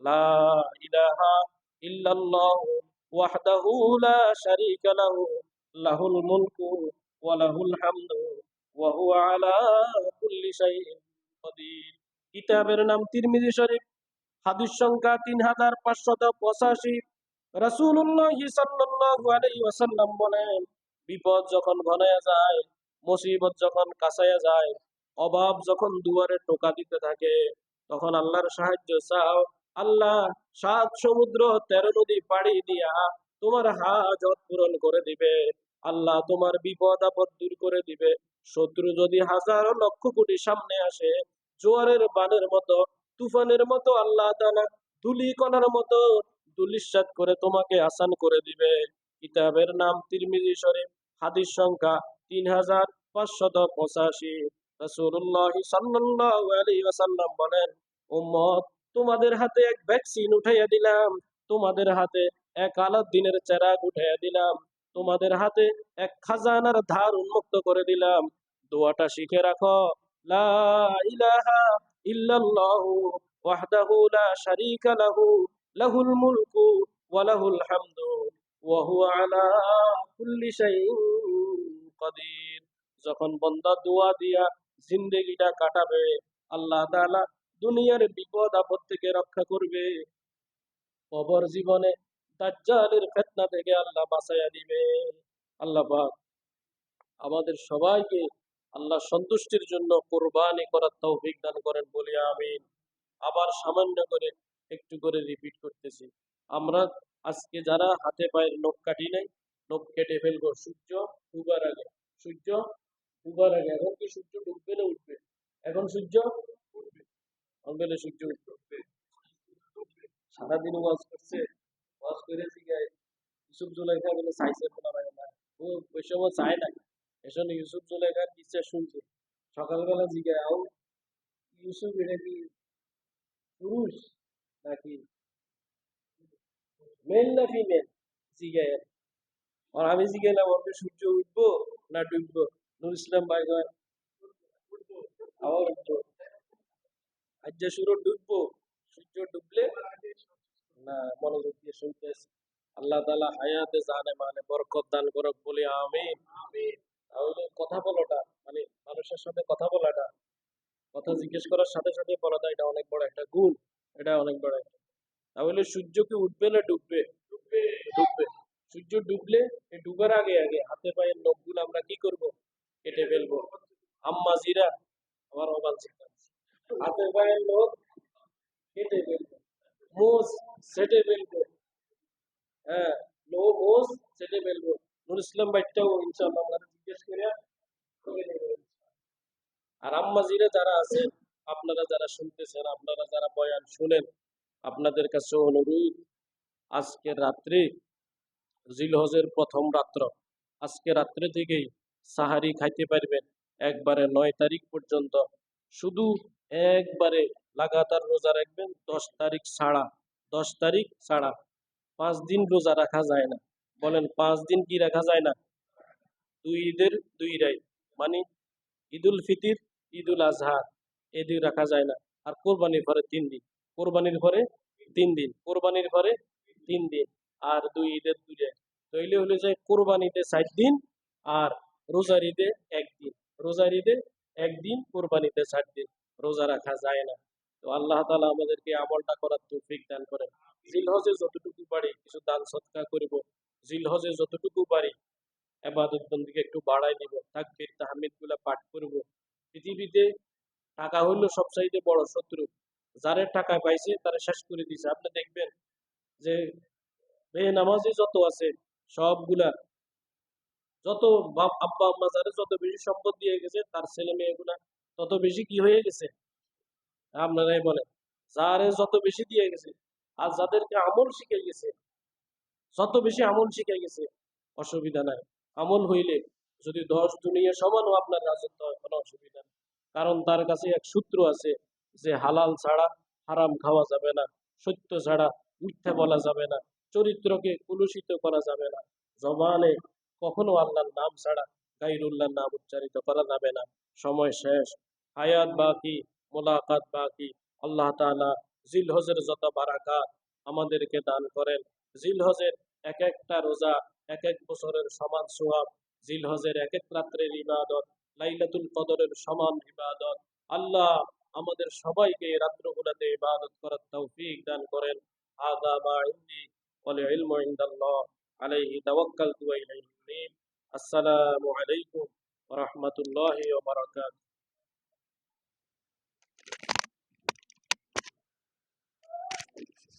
লা ইলাহা ইল্লাল্লাহু ওয়াহদাহু লা শারীকা লাহু, লাহুল মুলকু ওয়া লাহুল হামদু ওয়া হুয়া আলা কুল্লি শাইইন কাদির। কিতাবের নাম তিরমিজি শরীফ, হাদিস সংখ্যা 3585। রাসূলুল্লাহ সাল্লাল্লাহু আলাইহি ওয়াসাল্লাম বলেন, বিপদ যখন ঘনায়া যায়, মুসিবত যখন কাছায়া যায়, অভাব যখন দুয়ারে টোকা দিতে থাকে, তখন আল্লাহর সাহায্য চাও। আল্লাহ 7 সমুদ্র 13 নদী পাড়ি দিয়া তোমার হাজত পূরণ করে দিবে। আল্লাহ তোমার বিপদ আপদ দূর করে দিবে। শত্রু যদি হাজার লক্ষ কোটি সামনে আসে, জোয়ারের বানের মতো, তুফানের মতো আল্লাহ তাআলা ধূলি কণার মতো ধূলিসাৎ করে তোমাকে আসান করে দিবে। কিতাবের নাম তিরমিজি শরীফ, হাদিস সংখ্যা 3585। রাসূলুল্লাহ সাল্লাল্লাহু আলাইহি ওয়াসাল্লাম বলেন, উম্মত, তোমাদের হাতে এক ভ্যাকসিন উঠাইয়া দিলাম, তোমাদের হাতে এক আলাদিনের চেরাগ উঠাইয়া দিলাম, তোমাদের হাতে এক খাজানার ধার উন্মুক্ত করে দিলাম। দোয়াটা শিখে রাখো, লা ইলাহা ইল্লাল্লাহু ওয়াহদাহু লা শারীকা লাহু, লাহুল মুলকু ওয়া লাহুল হামদু ওয়া হুয়া আলা কুল্লি শাইইন কাদির। যখন বান্দা দোয়া দিয়া জিন্দেগিটা কাটাবে, আল্লাহ তাআলা দুনিয়ার বিপদ আপদ থেকে রক্ষা করবে, কবর জীবনে দাজ্জালের ফিতনা থেকে আল্লাহ বাঁচাইয়া দিবে। আল্লাহ পাক আমাদের সবাইকে আল্লাহ সন্তুষ্টির জন্য কোরবানি করার তৌফিক দান করেন বলি আমিন। আবার সামান্য করে একটু করে রিপিট করতেছি, আমরা আজকে যারা হাতে পায়ের নখ কাটি নাই, নখ কেটে ফেলবো সূর্য ডুবার আগে। সূর্য ডুবার আগে। এখন কি সূর্য ডুববে না উঠবে? এখন সূর্য উঠবে। সকালে সূর্য উঠবে। সারাদিন ওয়াজ করছে, ওয়াজ করে জিগায় ইউসুফ জুলাইখা বলে চাইছে বলা হয় না, ও ওই সময় চায় না। এসব ইউসুফ জুলাইখার কিসা শুনছে, সকালবেলা জিগায় আও ইউসুফ এটা কি পুরুষ নাকি মেল না ফিমেল, জিগায়। আর আমি জিগাইলাম ওকে সূর্য উঠবো না ডুববো, নুর ইসলাম ভাই কয় আবার উঠবো। আজ যে শুরু ডুববো, সূর্য ডুবলে না, মনোযোগ দিয়ে শুনতেছি। আল্লাহ তাআলা হায়াতে জানে মানে বরকত দান করুক বলি আমিন। তাহলে কথা বলাটা মানে মানুষের সাথে কথা বলাটা, কথা জিজ্ঞেস করার সাথে সাথে বলাটা, এটা অনেক বড় একটা গুণ। এটা অনেক বড় একটা। তাহলে সূর্য কি উঠবে না ডুববে? ডুববে। ডুববে। সূর্য ডুবলে এই ডুবার আগে আগে হাতে পায়ের নখগুলো আমরা কি করব? কেটে ফেলবো। আম্মা জিরা, আমার মোবাইল চিন্তা, হাতে পায়ের নখ কেটে ফেলবো, মোজ সেটে ফেলবো। হ্যাঁ, মোজ সেটে ফেলবো। নুর ইসলাম ভাইটাও ইনশাআল্লাহ আমরা জিজ্ঞেস করে নেবো। আর আম্মাজিরা যারা আছেন, আপনারা যারা শুনতেছেন, আপনারা যারা বয়ান শুনেন, আপনাদের কাছে অনুরোধ, আজকে রাত্রে জিলহজের প্রথম রাত্র, আজকে রাত্রে থেকেই সাহারি খাইতে পারবেন একবারে 9 তারিখ পর্যন্ত। শুধু একবারে লাগাতার রোজা রাখবেন 10 তারিখ ছাড়া। 10 তারিখ ছাড়া 5 দিন রোজা রাখা যায় না। বলেন 5 দিন কি রাখা যায় না? দুই ঈদের দুই রাত, মানে ঈদুল ফিতির, ঈদুল আজহা, এদিন রাখা যায় না। আর কোরবানির পরে 3 দিন, কোরবানির পরে 3 দিন, কোরবানির পরে 3 দিন, আর দুই ঈদের দুই রাত। তৈলে হলে যায় কোরবানিতে 7 দিন, আর রোজার ঈদে একদিন, রোজার ঈদে একদিন, কোরবানিতে 4 দিন রোজা রাখা যায় না। তো আল্লাহ তাআলা আমাদেরকে আমলটা করার তৌফিক দান করেন। জিলহজে যতটুকু পারি কিছু দান সদকা করব, জিলহজে যতটুকু পারি এবাদত বন্দিকে একটু বাড়াই দিব, তাকবীর তাহমিদ গুলা পাঠ করব। পৃথিবীতে টাকা হইলো সবচাইতে বড় শত্রু। যারে টাকা পাইছে তারা শেষ করে দিছে। আপনি দেখবেন যে বেনামাজি যত আছে সবগুলা, যত আব্বা আম্মা যারা যত বেশি সম্পদ দিয়ে গেছে তার ছেলে মেয়েগুলা তত বেশি কি হয়ে গেছে, আপনারাই বলেন। যারে যত বেশি দিয়ে গেছে আর যাদেরকে আমল শিখে গেছে, যত বেশি আমল শিখে গেছে অসুবিধা নাই। আমল হইলে যদি 10 দুনিয়া সমানও আপনার রাজত্ব হয় কোনো অসুবিধা নেই। কারণ তার কাছে এক সূত্র আছে যে হালাল ছাড়া হারাম খাওয়া যাবে না, সত্য ছাড়া মিথ্যা বলা যাবে না, চরিত্রকে কলুষিত করা যাবে না, জবানে কখনো আল্লাহর নাম ছাড়া গায়রুল্লাহর নাম উচ্চারিত করা যাবে না। সময় শেষ, হায়াত বাকি, মোলাকাত বাকি। আল্লাহ তাআলা জিলহজের যত বারাকাত আমাদেরকে দান করেন। জিলহজের এক একটা রোজা এক এক বছরের সমান সোয়াব, জিলহজের এক এক রাত্রের ইবাদত লাইলাতুল কদরের সমান ইবাদত। আল্লাহ আমাদের সবাইকে এই রাত্রগুলোতে ইবাদত করার তৌফিক দান করেন। হাযা মা ইনদি ওয়াল ইলমু ইনদাল্লাহ আলাইহি তাওয়াক্কালতু ওয়া ইলাইহি উনীব। আসসালামু আলাইকুম ওয়া রাহমাতুল্লাহি ওয়া বারাকাতুহু।